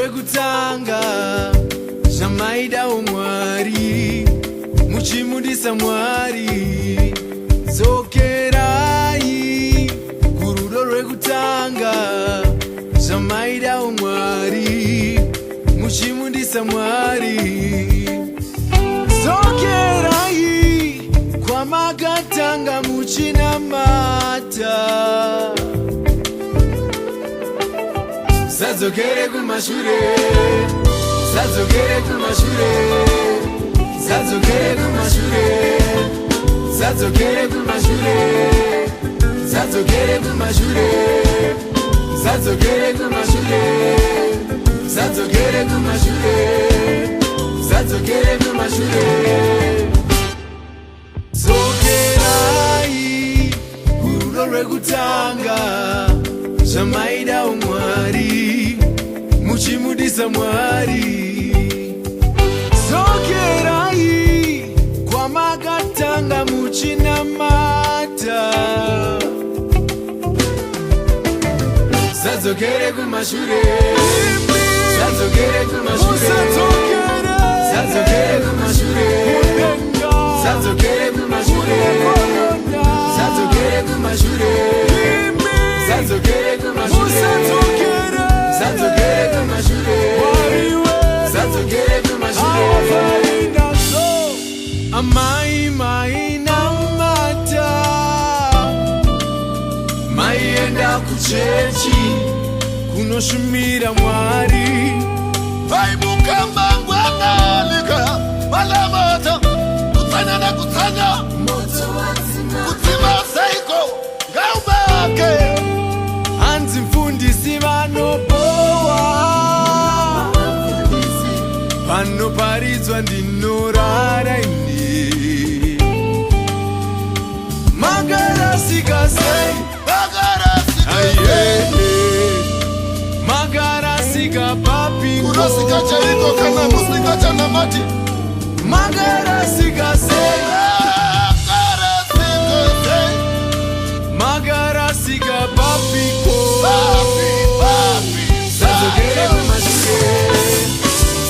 rwekutanga zvamaida umwari muchimudisa mwari. Dzokerai kurudo rwekutanga zvamaida umwari muchimudisa mwari. Dzokerai kwamakatanga muchinamata. Sadzokere kumashure, sadzokere kumashure, sadzokere kumashure, sadzokere kumashure, sadzokere kumashure, sadzokere kumashure, sadzokere kumashure, sadzokere kumashure. Dzokerai kurudo rwekutanga zvamaida umwari muchimudisa mwari. Dzokerai kwamakatanga muchinamata. Sadzokere kumashure, sadzokere kumashure, sadzokere kumashure, sadzokere kumashure, sadzokere kumashure, sadzokere kumashure, sadzokere kumashure, sadzokere kumashure. Amai mai namata, maienda kuchechi kunoshumira mwari. Vaimuka mangwanalika malamata kutsanya na kutsanya kutsima seiko ngaubake. Hanzi mfundisi vanopowa panoparidzwa ndinorara ini. Magarasika sei, magarasika papi, kurasika chaiko kana musika chanamati. magarasika sei, magarasika papiko. Sadzokere kumashure,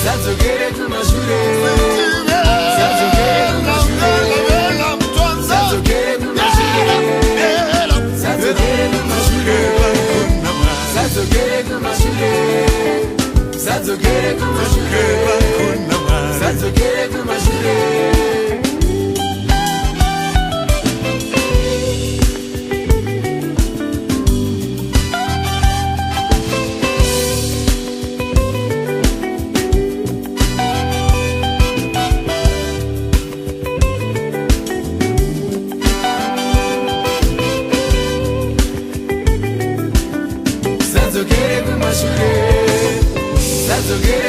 sadzokere kumashure, sadzokere kumashure, sadzokere kumashure, sadzokere kumashure, sadzokere kumashure, sadzokere kumashure, sadzokere kumashure. Sadzokere kumashure, sadzokere